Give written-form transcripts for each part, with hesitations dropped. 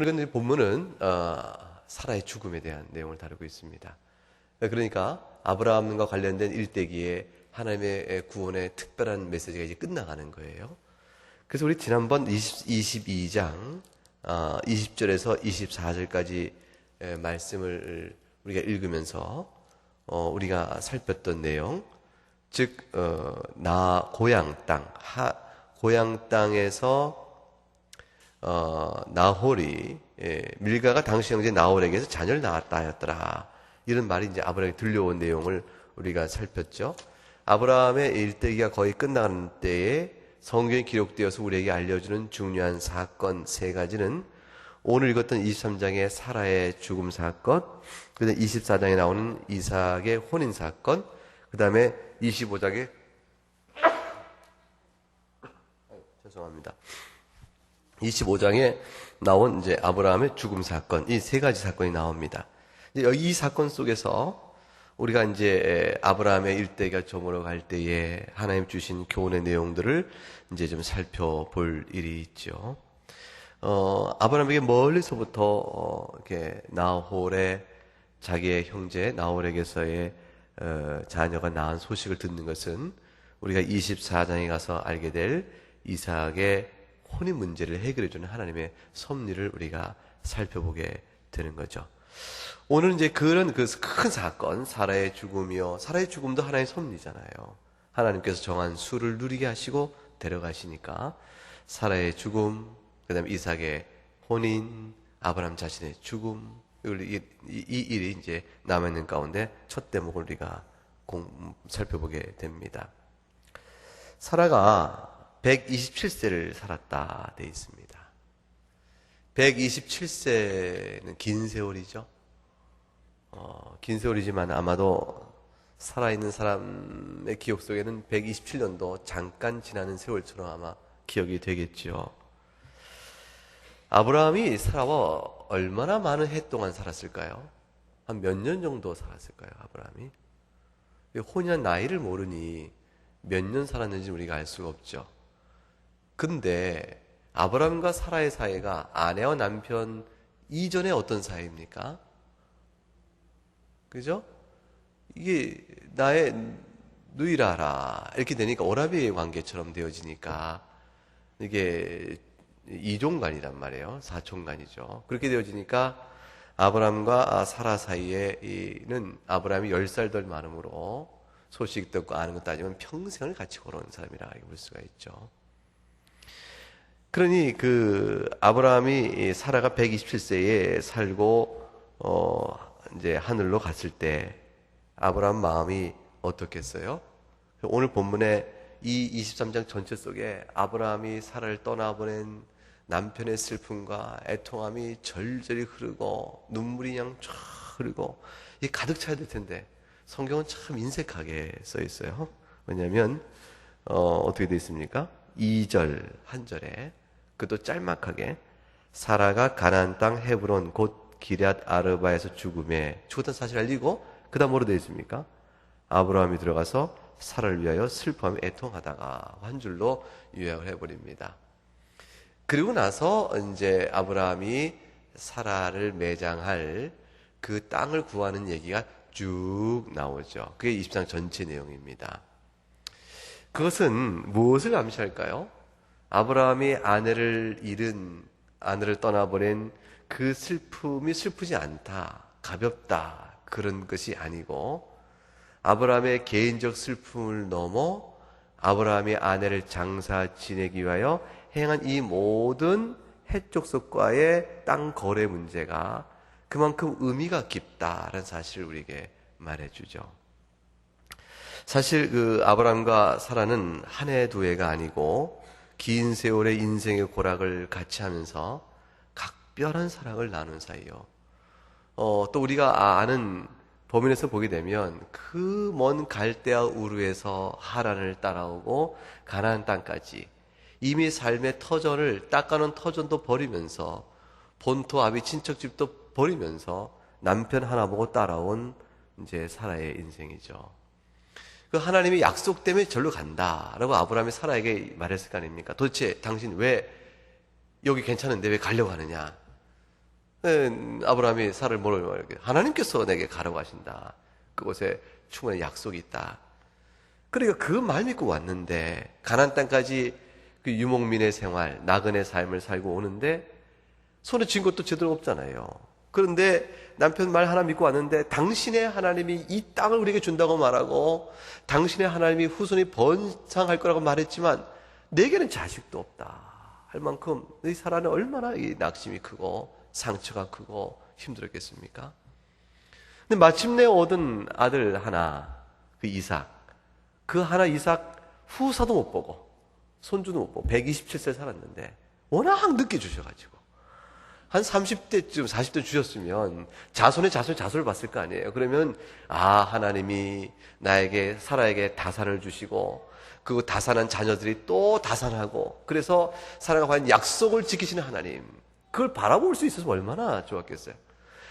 그러니까 이제 본문은 사라의 죽음에 대한 내용을 다루고 있습니다. 그러니까 아브라함과 관련된 일대기에 하나님의 구원의 특별한 메시지가 이제 끝나가는 거예요. 그래서 우리 지난번 22장 20절에서 24절까지 말씀을 우리가 읽으면서 우리가 살폈던 내용, 즉 고향 땅에서 나홀이 밀가가 당시 형제 나홀에게서 자녀를 낳았다 하였더라. 이런 말이 이제 아브라함이 들려온 내용을 우리가 살폈죠. 아브라함의 일대기가 거의 끝나는 때에 성경에 기록되어서 우리에게 알려주는 중요한 사건 세 가지는 오늘 읽었던 23장의 사라의 죽음 사건, 그 다음에 24장에 나오는 이삭의 혼인 사건, 그 다음에 25장에 죄송합니다. 25장에 나온 이제 아브라함의 죽음 사건, 이 세 가지 사건이 나옵니다. 이 사건 속에서 우리가 이제 아브라함의 일대기가 저물어 갈 때에 하나님 주신 교훈의 내용들을 이제 좀 살펴볼 일이 있죠. 아브라함에게 멀리서부터 이렇게 나홀의 자기의 형제 나홀에게서의 자녀가 낳은 소식을 듣는 것은 우리가 24장에 가서 알게 될 이삭의 혼인 문제를 해결해주는 하나님의 섭리를 우리가 살펴보게 되는 거죠. 오늘 이제 그런 그 큰 사건, 사라의 죽음이요. 사라의 죽음도 하나의 섭리잖아요. 하나님께서 정한 수를 누리게 하시고 데려가시니까 사라의 죽음, 그 다음에 이삭의 혼인, 아브라함 자신의 죽음, 이 일이 이제 남아있는 가운데 첫 대목을 우리가 살펴보게 됩니다. 사라가 127세를 살았다 돼 있습니다. 127세는 긴 세월이죠. 긴 세월이지만 아마도 살아있는 사람의 기억 속에는 127년도 잠깐 지나는 세월처럼 아마 기억이 되겠죠. 아브라함이 사라와 얼마나 많은 해 동안 살았을까요? 한 몇 년 정도 살았을까요, 아브라함이? 혼인한 나이를 모르니 몇 년 살았는지 우리가 알 수가 없죠. 근데 아브라함과 사라의 사이가 아내와 남편 이전에 어떤 사이입니까? 그죠? 이게 나의 누이라라 이렇게 되니까 오라비의 관계처럼 되어지니까 이게 이종간이란 말이에요. 사촌간이죠. 그렇게 되어지니까 아브라함과 사라 사이에는 아브라함이 10살 덜 많음으로 소식 듣고 아는 것 따지면 평생을 같이 걸어온 사람이라 볼 수가 있죠. 그러니 아브라함이 사라가 127세에 살고 이제 하늘로 갔을 때 아브라함 마음이 어떻겠어요? 오늘 본문에 이 23장 전체 속에 아브라함이 사라를 떠나보낸 남편의 슬픔과 애통함이 절절히 흐르고 눈물이 그냥 쫙 흐르고 이게 가득 차야 될 텐데 성경은 참 인색하게 써 있어요. 왜냐하면 어떻게 되어 있습니까? 2절 한 절에 그것도 짤막하게 사라가 가나안 땅 헤브론 곧 기럇 아르바에서 죽었다는 사실을 알리고 그 다음 뭐로 되어 있습니까? 아브라함이 들어가서 사라를 위하여 슬퍼하며 애통하다가 한 줄로 요약을 해버립니다. 그리고 나서 이제 아브라함이 사라를 매장할 그 땅을 구하는 얘기가 쭉 나오죠. 그게 20장 전체 내용입니다. 그것은 무엇을 암시할까요? 아브라함이 아내를 떠나보낸 그 슬픔이 슬프지 않다, 가볍다 그런 것이 아니고 아브라함의 개인적 슬픔을 넘어 아브라함이 아내를 장사 지내기 위하여 행한 이 모든 해족속과의 땅 거래 문제가 그만큼 의미가 깊다라는 사실을 우리에게 말해주죠. 사실 아브라함과 사라는 한 해 두 해가 아니고 긴 세월의 인생의 고락을 같이 하면서 각별한 사랑을 나눈 사이요. 또 우리가 아는 범인에서 보게 되면 그 먼 갈대아 우르에서 하란을 따라오고 가나안 땅까지 이미 삶의 터전을 닦아놓은 터전도 버리면서 본토 아비 친척집도 버리면서 남편 하나 보고 따라온 이제 사라의 인생이죠. 그 하나님이 약속 때문에 절로 간다라고 아브라함이 사라에게 말했을 거 아닙니까? 도대체 당신 왜 여기 괜찮은데 왜 가려고 하느냐? 아브라함이 사라를 뭐라고 말해요? 하나님께서 내게 가라고 하신다. 그곳에 충분히 약속이 있다. 그러니까 그 말 믿고 왔는데 가나안 땅까지 그 유목민의 생활, 나그네 삶을 살고 오는데 손에 쥔 것도 제대로 없잖아요. 그런데 남편 말 하나 믿고 왔는데 당신의 하나님이 이 땅을 우리에게 준다고 말하고 당신의 하나님이 후손이 번창할 거라고 말했지만 내게는 자식도 없다 할 만큼 이 사라는 얼마나 이 낙심이 크고 상처가 크고 힘들었겠습니까? 근데 마침내 얻은 아들 하나, 그 이삭, 그 하나 이삭 후사도 못 보고 손주도 못 보고 127세 살았는데 워낙 늦게 주셔가지고 한 30대쯤 40대 주셨으면 자손을 봤을 거 아니에요. 그러면 하나님이 나에게 사라에게 다산을 주시고 그 다산한 자녀들이 또 다산하고 그래서 사라가 과연 약속을 지키시는 하나님, 그걸 바라볼 수 있어서 얼마나 좋았겠어요.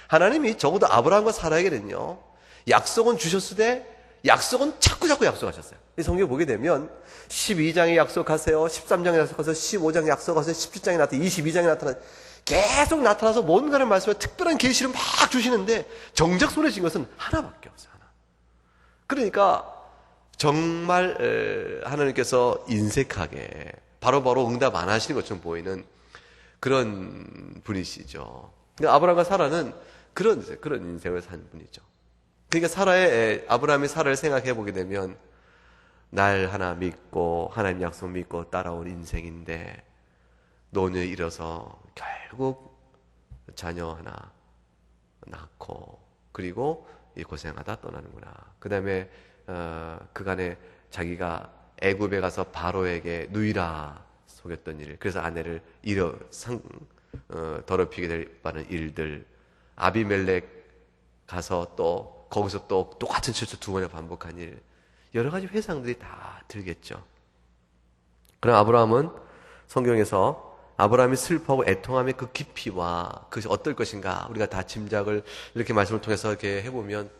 하나님이 적어도 아브라함과 사라에게는요 약속은 주셨으되 약속은 자꾸 약속하셨어요. 이 성경 보게 되면 12장에 약속하세요, 13장에 약속하세요, 15장에 약속하세요, 17장에 나타나요, 22장에 나타나요. 계속 나타나서 뭔가를 말씀하고 특별한 계시를 막 주시는데 정작 손에 쥔 것은 하나밖에 없어요. 하나. 그러니까 정말 하나님께서 인색하게 바로바로 응답 안 하시는 것처럼 보이는 그런 분이시죠. 아브라함과 사라는 그런 인생을 산 분이죠. 그러니까 아브라함이 사라를 생각해 보게 되면 날 하나 믿고 하나님 약속 믿고 따라온 인생인데 노년에 이뤄서 결국 자녀 하나 낳고 그리고 이 고생하다 떠나는구나. 그 다음에 그간에 자기가 애굽에 가서 바로에게 누이라 속였던 일, 그래서 아내를 더럽히게 될 뻔한 일들, 아비멜렉 가서 또 거기서 또 똑같은 실수 두 번이나 반복한 일, 여러 가지 회상들이 다 들겠죠. 그럼 아브라함은 성경에서 아브라함이 슬퍼하고 애통함의 그 깊이와 그것이 어떨 것인가 우리가 다 짐작을 이렇게 말씀을 통해서 이렇게 해보면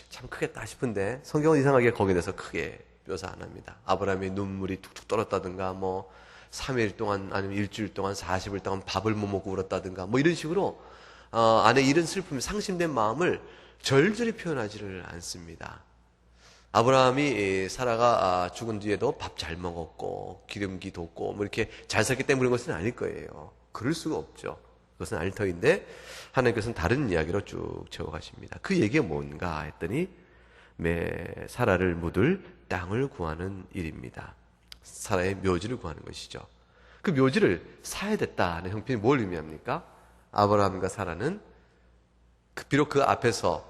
참 크겠다 싶은데 성경은 이상하게 거기에 대해서 크게 묘사 안 합니다. 아브라함이 눈물이 툭툭 떨었다든가 3일 동안 아니면 일주일 동안 40일 동안 밥을 못 먹고 울었다든가 이런 식으로 안에 이런 슬픔이 상심된 마음을 절절히 표현하지를 않습니다. 아브라함이 사라가 죽은 뒤에도 밥 잘 먹었고 기름기 돋고 이렇게 잘 살기 때문인 것은 아닐 거예요. 그럴 수가 없죠. 그것은 아닐 터인데 하나님께서는 다른 이야기로 쭉 채워가십니다. 그 얘기가 뭔가 했더니 사라를 묻을 땅을 구하는 일입니다. 사라의 묘지를 구하는 것이죠. 그 묘지를 사야 됐다는 형편이 뭘 의미합니까? 아브라함과 사라는 비록 그 앞에서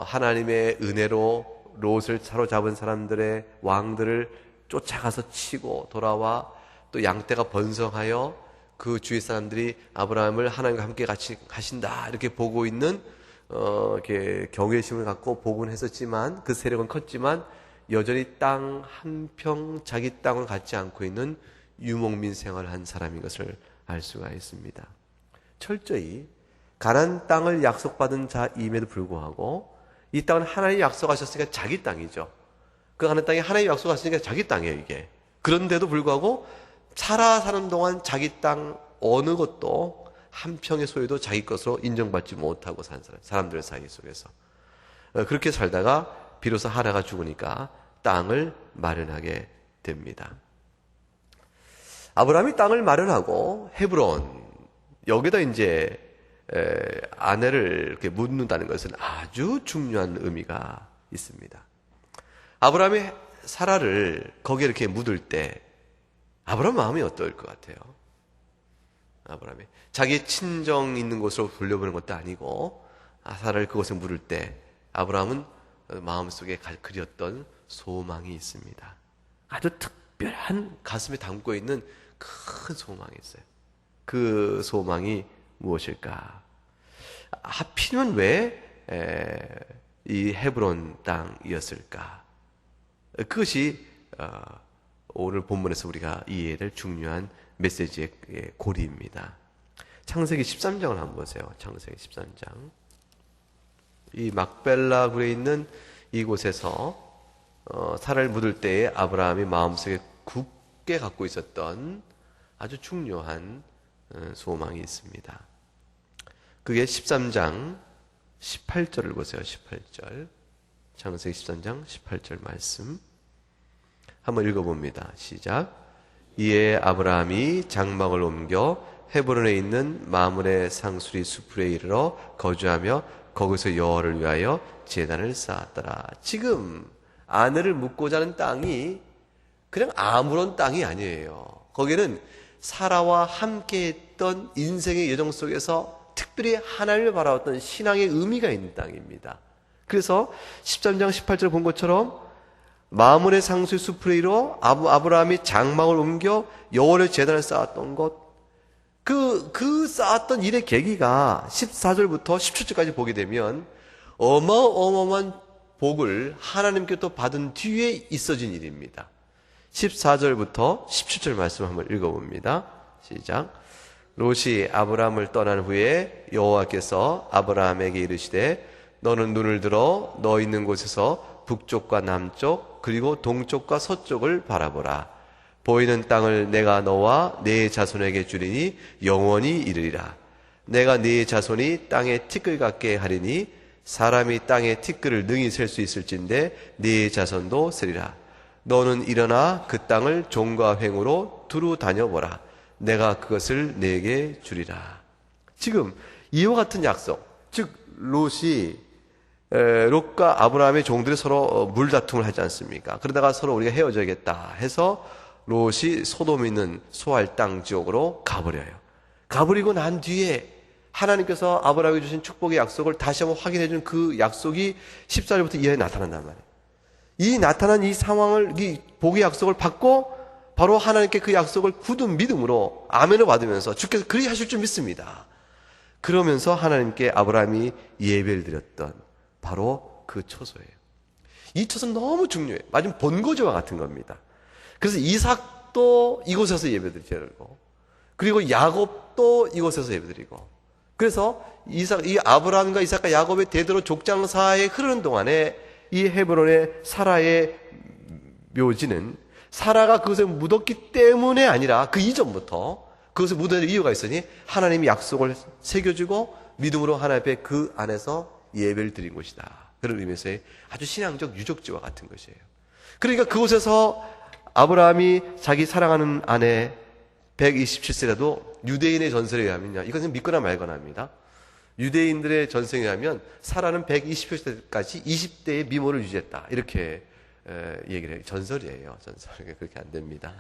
하나님의 은혜로 롯을 사로잡은 사람들의 왕들을 쫓아가서 치고 돌아와 또 양떼가 번성하여 그 주위 사람들이 아브라함을 하나님과 함께 같이 가신다 이렇게 보고 있는 이렇게 경외심을 갖고 보곤 했었지만 그 세력은 컸지만 여전히 땅 한 평 자기 땅을 갖지 않고 있는 유목민 생활을 한 사람인 것을 알 수가 있습니다. 철저히 가나안 땅을 약속받은 자임에도 불구하고 이 땅은 하나님이 약속하셨으니까 자기 땅이죠. 그 가나안 땅이 하나님이 약속하셨으니까 자기 땅이에요, 이게. 그런데도 불구하고 살아 사는 동안 자기 땅 어느 것도 한 평의 소유도 자기 것으로 인정받지 못하고 산 사람들 사이 속에서 그렇게 살다가 비로소 하나가 죽으니까 땅을 마련하게 됩니다. 아브라함이 땅을 마련하고 헤브론 여기다 이제 아내를 이렇게 묻는다는 것은 아주 중요한 의미가 있습니다. 아브라함이 사라를 거기에 이렇게 묻을 때 아브라함 마음이 어떨 것 같아요? 아브라함이 자기 친정 있는 곳으로 돌려보는 것도 아니고 사라를 그곳에 물을 때 아브라함은 마음속에 그렸던 소망이 있습니다. 아주 특별한 가슴에 담고 있는 큰 소망이 있어요. 그 소망이 무엇일까? 하필이면 왜 이 헤브론 땅이었을까? 그것이 오늘 본문에서 우리가 이해해야 될 중요한 메시지의 고리입니다. 창세기 13장을 한번 보세요. 창세기 13장. 이 막벨라 굴에 있는 이곳에서 사라를 묻을 때에 아브라함이 마음속에 굳게 갖고 있었던 아주 중요한 소망이 있습니다. 그게 13장 18절을 보세요. 18절. 창세기 13장 18절 말씀. 한번 읽어봅니다. 시작. 이에 아브라함이 장막을 옮겨 헤브론에 있는 마므레 상수리 수풀에 이르러 거주하며 거기서 여호와를 위하여 제단을 쌓았더라. 지금 아내를 묻고자 하는 땅이 그냥 아무런 땅이 아니에요. 거기는 사라와 함께했던 인생의 여정 속에서 특별히 하나님을 바라봤던 신앙의 의미가 있는 땅입니다. 그래서 13장 18절 본 것처럼 마므레 상수의 수풀에 이르러 아브라함이 장막을 옮겨 여호와의 제단을 쌓았던 것, 그 쌓았던 일의 계기가 14절부터 17절까지 보게 되면 어마어마한 복을 하나님께 또 받은 뒤에 있어진 일입니다. 14절부터 17절 말씀 한번 읽어봅니다. 시작. 롯이 아브라함을 떠난 후에 여호와께서 아브라함에게 이르시되 너는 눈을 들어 너 있는 곳에서 북쪽과 남쪽 그리고 동쪽과 서쪽을 바라보라. 보이는 땅을 내가 너와 네 자손에게 주리니 영원히 이르리라. 내가 네 자손이 땅에 티끌 같게 하리니 사람이 땅에 티끌을 능히 셀 수 있을진데 네 자손도 세리라. 너는 일어나 그 땅을 종과 횡으로 두루 다녀보라. 내가 그것을 네게 주리라. 지금 이와 같은 약속, 즉 롯과 아브라함의 종들이 서로 물다툼을 하지 않습니까? 그러다가 서로 우리가 헤어져야겠다 해서 롯이 소돔 있는 소알 땅 지역으로 가버려요. 가버리고 난 뒤에 하나님께서 아브라함에게 주신 축복의 약속을 다시 한번 확인해 준 그 약속이 14절부터 이하에 나타난단 말이에요. 이 나타난 이 상황을, 이 복의 약속을 받고 바로 하나님께 그 약속을 굳은 믿음으로 아멘을 받으면서 주께서 그리 하실 줄 믿습니다. 그러면서 하나님께 아브라함이 예배를 드렸던 바로 그 처소예요. 이 처소는 너무 중요해요. 마침 본거지와 같은 겁니다. 그래서 이삭도 이곳에서 예배드리고, 그리고 야곱도 이곳에서 예배드리고, 그래서 이 아브라함과 이삭과 야곱의 대대로 족장사에 흐르는 동안에 이 헤브론의 사라의 묘지는 사라가 그것에 묻었기 때문에 아니라 그 이전부터 그것에 묻어야 이유가 있으니 하나님이 약속을 새겨주고 믿음으로 하나님 앞에 그 안에서 예배를 드린 곳이다. 그런 의미에서의 아주 신앙적 유적지와 같은 것이에요. 그러니까 그곳에서 아브라함이 자기 사랑하는 아내 127세라도 유대인의 전설에 의하면요, 이것은 믿거나 말거나 합니다. 유대인들의 전설에 의하면 사라는 127세까지 20대의 미모를 유지했다. 이렇게 얘기를 해요. 전설이에요. 전설. 그렇게 안 됩니다.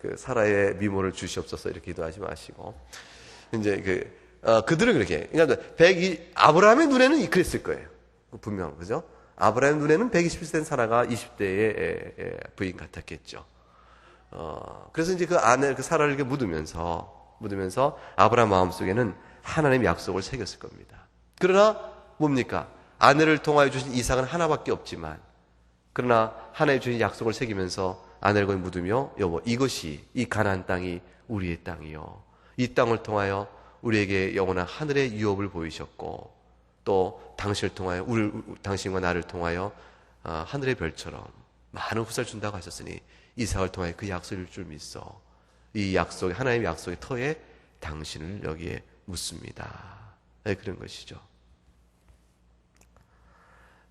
그 사라의 미모를 주시옵소서 이렇게 기도하지 마시고, 이제 그들은 그렇게 해요. 그러니까 아브라함의 눈에는 그랬을 거예요. 분명, 그죠? 아브라함의 눈에는 120세 된 사라가 20대의 부인 같았겠죠. 그래서 이제 그 아내, 그 사라를 이렇게 묻으면서 아브라함 마음속에는 하나님의 약속을 새겼을 겁니다. 그러나 뭡니까? 아내를 통하여 주신 이삭은 하나밖에 없지만, 그러나 하나님 주신 약속을 새기면서 아내를 거기 묻으며, 여보, 이것이, 이 가나안 땅이 우리의 땅이요, 이 땅을 통하여 우리에게 영원한 하늘의 유업을 보이셨고, 또 당신을 통하여 당신과 나를 통하여 하늘의 별처럼 많은 후사를 준다고 하셨으니 이삭을 통하여 그 약속일 줄 믿어. 이 약속의, 하나님의 약속의 터에 당신을 여기에 묻습니다. 네, 그런 것이죠.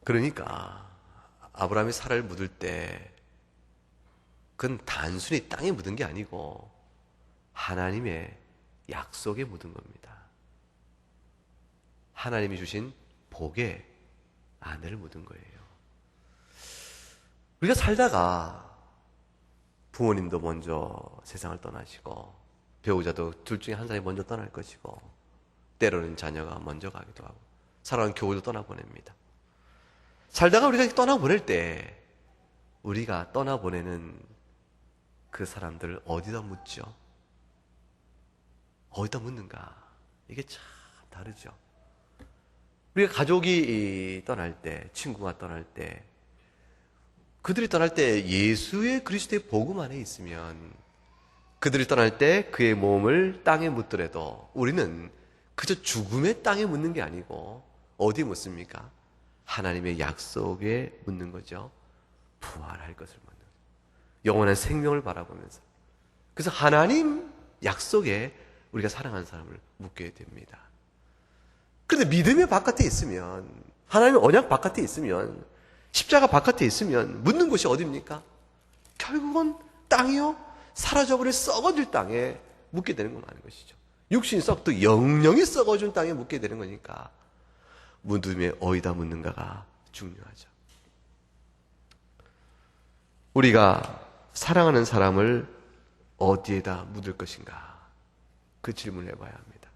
그러니까 아브라함이 사라를 묻을 때 그건 단순히 땅에 묻은 게 아니고 하나님의 약속에 묻은 겁니다. 하나님이 주신 복에 아내를 묻은 거예요. 우리가 살다가 부모님도 먼저 세상을 떠나시고, 배우자도 둘 중에 한 사람이 먼저 떠날 것이고, 때로는 자녀가 먼저 가기도 하고, 사랑하는 교우도 떠나보냅니다. 살다가 우리가 떠나보낼 때 우리가 떠나보내는 그 사람들을 어디다 묻죠? 어디다 묻는가? 이게 참 다르죠. 우리가 가족이 떠날 때, 친구가 떠날 때, 그들이 떠날 때 예수의 그리스도의 복음 안에 있으면 그들이 떠날 때 그의 몸을 땅에 묻더라도 우리는 그저 죽음의 땅에 묻는 게 아니고 어디에 묻습니까? 하나님의 약속에 묻는 거죠. 부활할 것을 묻는 거죠. 영원한 생명을 바라보면서. 그래서 하나님 약속에 우리가 사랑하는 사람을 묻게 됩니다. 그런데 믿음의 바깥에 있으면, 하나님의 언약 바깥에 있으면, 십자가 바깥에 있으면 묻는 곳이 어디입니까? 결국은 땅이요, 사라져버릴 썩어질 땅에 묻게 되는 건 아닌 것이죠. 육신이 썩도 영영이 썩어준 땅에 묻게 되는 거니까 믿음에 어디다 묻는가가 중요하죠. 우리가 사랑하는 사람을 어디에다 묻을 것인가, 그 질문을 해봐야 합니다.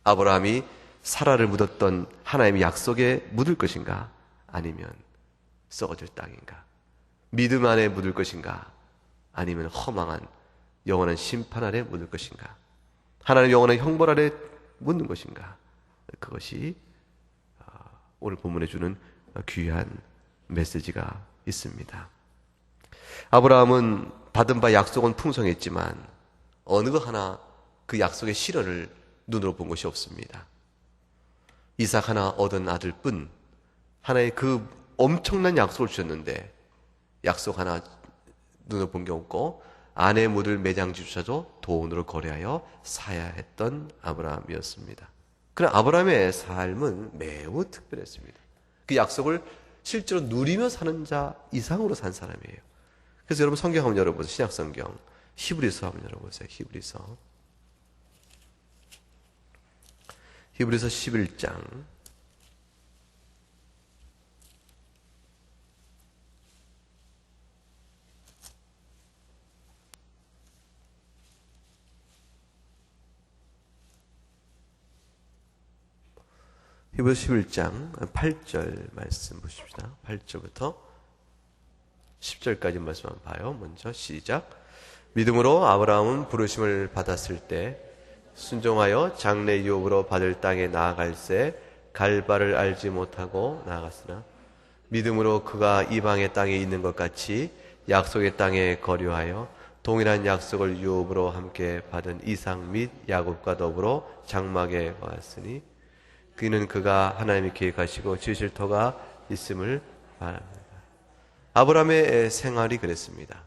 아브라함이 사라를 묻었던 하나님의 약속에 묻을 것인가, 아니면 썩어질 땅인가? 믿음 안에 묻을 것인가, 아니면 허망한 영원한 심판 아래 묻을 것인가? 하나님의 영원한 형벌 아래 묻는 것인가? 그것이 오늘 본문에 주는 귀한 메시지가 있습니다. 아브라함은 받은 바 약속은 풍성했지만 어느 것 하나 그 약속의 실현을 눈으로 본 것이 없습니다. 이삭 하나 얻은 아들 뿐, 하나의 그 엄청난 약속을 주셨는데 약속 하나 눈으로 본 게 없고 아내 묻을 매장지조차도 돈으로 거래하여 사야 했던 아브라함이었습니다. 그러나 아브라함의 삶은 매우 특별했습니다. 그 약속을 실제로 누리며 사는 자 이상으로 산 사람이에요. 그래서 여러분 성경 한번 열어보세요. 신약성경 히브리서 한번 열어보세요. 히브리서 11장 히브리서 11장 8절 말씀 보십시다. 8절부터 10절까지 말씀 한번 봐요. 먼저 시작. 믿음으로 아브라함은 부르심을 받았을 때 순종하여 장래 유업으로 받을 땅에 나아갈새 갈 바를 알지 못하고 나아갔으나 믿음으로 그가 이방의 땅에 있는 것 같이 약속의 땅에 거류하여 동일한 약속을 유업으로 함께 받은 이삭 및 야곱과 더불어 장막에 왔으니 그는 그가 하나님이 계획하시고 지으실 터가 있음을 말합니다. 아브라함의 생활이 그랬습니다.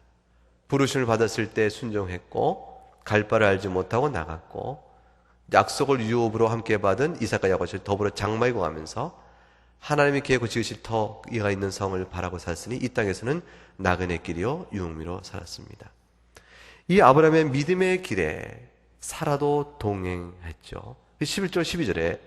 부르심을 받았을 때 순종했고 갈 바를 알지 못하고 나갔고 약속을 유업으로 함께 받은 이삭과 야곱을 더불어 장막에 가면서 하나님이 계획하고 지으실 터가 있는 성을 바라고 살았으니 이 땅에서는 나그네 길이요 유흥미로 살았습니다. 이 아브라함의 믿음의 길에 사라도 동행했죠. 11절 12절에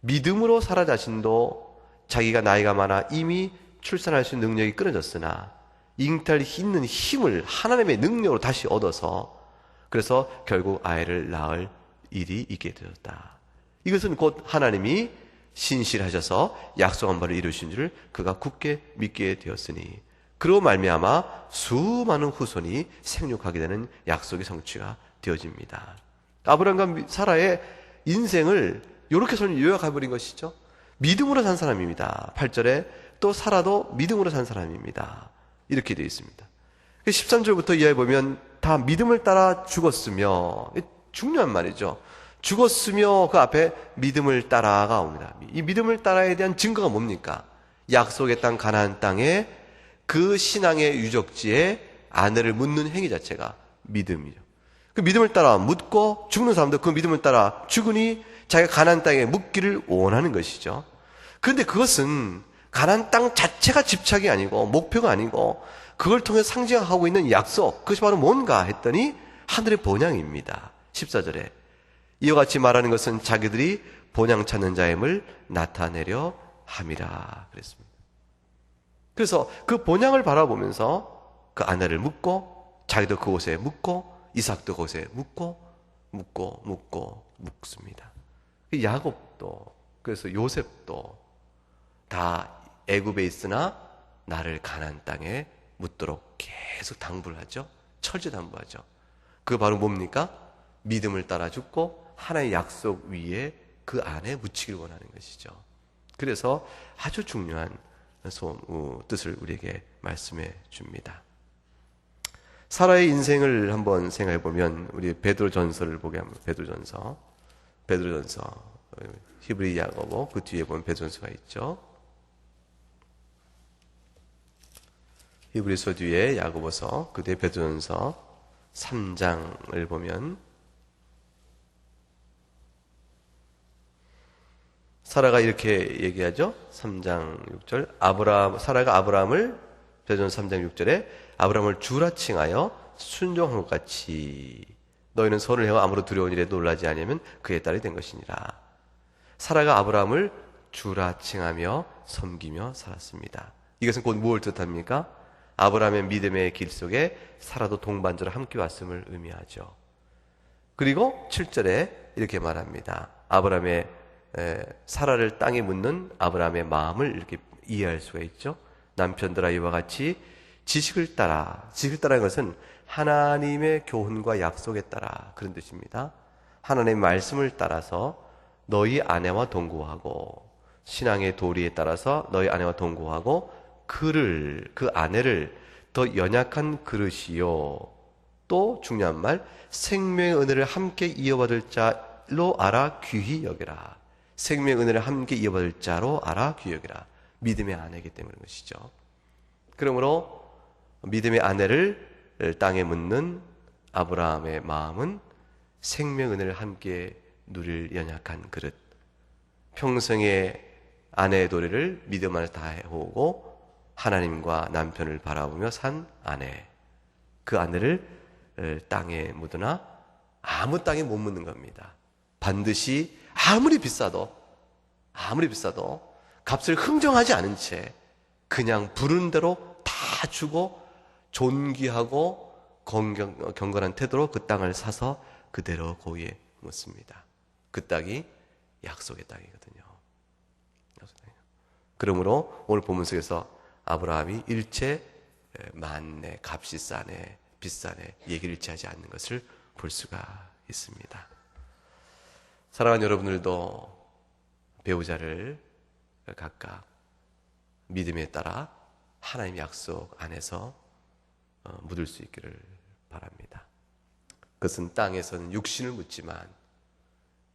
믿음으로 사라 자신도 자기가 나이가 많아 이미 출산할 수 있는 능력이 끊어졌으나 잉태할 있는 힘을 하나님의 능력으로 다시 얻어서 그래서 결국 아이를 낳을 일이 있게 되었다. 이것은 곧 하나님이 신실하셔서 약속한 바를 이루신 줄 그가 굳게 믿게 되었으니 그로 말미암아 수많은 후손이 생육하게 되는 약속의 성취가 되어집니다. 아브라함과 사라의 인생을 이렇게 요약해버린 것이죠. 믿음으로 산 사람입니다. 8절에 또 사라도 믿음으로 산 사람입니다. 이렇게 되어 있습니다. 13절부터 이하에 보면 다 믿음을 따라 죽었으며, 중요한 말이죠. 죽었으며 그 앞에 믿음을 따라가 옵니다. 이 믿음을 따라에 대한 증거가 뭡니까? 약속의 땅 가나안 땅에 그 신앙의 유적지에 아내를 묻는 행위 자체가 믿음이죠. 그 믿음을 따라 묻고 죽는 사람도 그 믿음을 따라 죽으니 자기가 가나안 땅에 묻기를 원하는 것이죠. 그런데 그것은 가나안 땅 자체가 집착이 아니고 목표가 아니고 그걸 통해 상징하고 있는 약속, 그것이 바로 뭔가 했더니 하늘의 본향입니다. 14절에 이와 같이 말하는 것은 자기들이 본향 찾는 자임을 나타내려 함이라 그랬습니다. 그래서 그 본향을 바라보면서 그 아내를 묻고 자기도 그곳에 묻고 이삭도 그곳에 묻고 묻습니다. 야곱도 그래서 요셉도 다 애굽에 있으나 나를 가나안 땅에 묻도록 계속 당부를 하죠. 철저당부하죠. 그거 바로 뭡니까? 믿음을 따라 죽고 하나의 약속 위에 그 안에 묻히기를 원하는 것이죠. 그래서 아주 중요한 뜻을 우리에게 말씀해 줍니다. 사라의 인생을 한번 생각해 보면 우리 베드로전서를 보게 하면 베드로전서 히브리 야고보 그 뒤에 보면 베드로전서가 있죠. 히브리서 뒤에 야고보서 그 뒤에 베드로전서 3장을 보면 사라가 이렇게 얘기하죠. 3장 6절. 사라가 아브라함을, 베드로전 3장 6절에 아브라함을 주라 칭하여 순종한 것 같이 너희는 손을 해와 아무로 두려운 일에 놀라지 아니하면 그의 딸이 된 것이니라. 사라가 아브라함을 주라 칭하며 섬기며 살았습니다. 이것은 곧 무엇을 뜻합니까? 아브라함의 믿음의 길 속에 사라도 동반자로 함께 왔음을 의미하죠. 그리고 7절에 이렇게 말합니다. 사라를 땅에 묻는 아브라함의 마음을 이렇게 이해할 수가 있죠. 남편들아 이와 같이 지식을 따라는 것은 하나님의 교훈과 약속에 따라 그런 뜻입니다. 하나님의 말씀을 따라서 너희 아내와 동거하고, 신앙의 도리에 따라서 너희 아내와 동거하고, 그 아내를 더 연약한 그릇이요, 또 중요한 말, 생명의 은혜를 함께 이어받을 자로 알아 귀히 여기라. 생명의 은혜를 함께 이어받을 자로 알아 귀히 여기라. 믿음의 아내이기 때문인 것이죠. 그러므로 믿음의 아내를 땅에 묻는 아브라함의 마음은 생명의 은혜를 함께 누릴 연약한 그릇, 평생의 아내의 도리를 믿음 안에 다해오고 하나님과 남편을 바라보며 산 아내, 그 아내를 땅에 묻으나 아무 땅에 못 묻는 겁니다. 반드시 아무리 비싸도 값을 흥정하지 않은 채 그냥 부른 대로 다 주고 존귀하고 경건한 태도로 그 땅을 사서 그대로 고의에 묻습니다. 그 땅이 약속의 땅이거든요. 그러므로 오늘 본문 속에서 아브라함이 일체 많네, 값이 싸네, 비싸네 얘기를 일치하지 않는 것을 볼 수가 있습니다. 사랑하는 여러분들도 배우자를 각각 믿음에 따라 하나님의 약속 안에서 묻을 수 있기를 바랍니다. 그것은 땅에서는 육신을 묻지만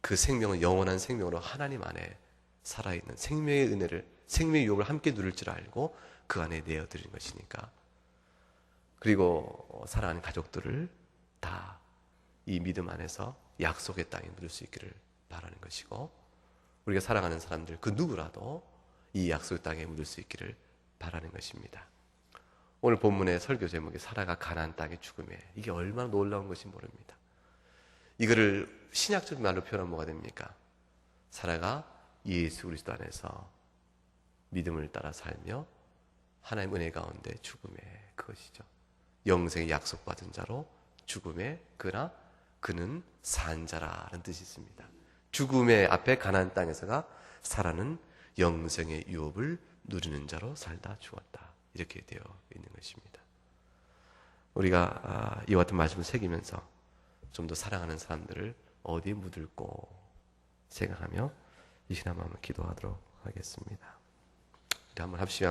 그 생명은 영원한 생명으로 하나님 안에 살아있는 생명의 은혜를, 생명의 유업을 함께 누릴 줄 알고 그 안에 내어드리는 것이니까. 그리고 사랑하는 가족들을 다 이 믿음 안에서 약속의 땅에 묻을 수 있기를 바라는 것이고, 우리가 사랑하는 사람들 그 누구라도 이 약속의 땅에 묻을 수 있기를 바라는 것입니다. 오늘 본문의 설교 제목이 사라가 가나안 땅의 죽음에, 이게 얼마나 놀라운 것인지 모릅니다. 이거를 신약적 말로 표현하면 뭐가 됩니까? 사라가 예수 그리스도 안에서 믿음을 따라 살며 하나님 은혜 가운데 죽음에, 그것이죠. 영생의 약속받은 자로 죽음에, 그러나 그는 산 자라는 뜻이 있습니다. 죽음의 앞에 가나안 땅에서가 사라는 영생의 유업을 누리는 자로 살다 죽었다, 이렇게 되어 있는 것입니다. 우리가 이와 같은 말씀을 새기면서 좀 더 사랑하는 사람들을 어디에 묻을고 생각하며 이 시간 한번 기도하도록 하겠습니다. 우리 한번 합시다.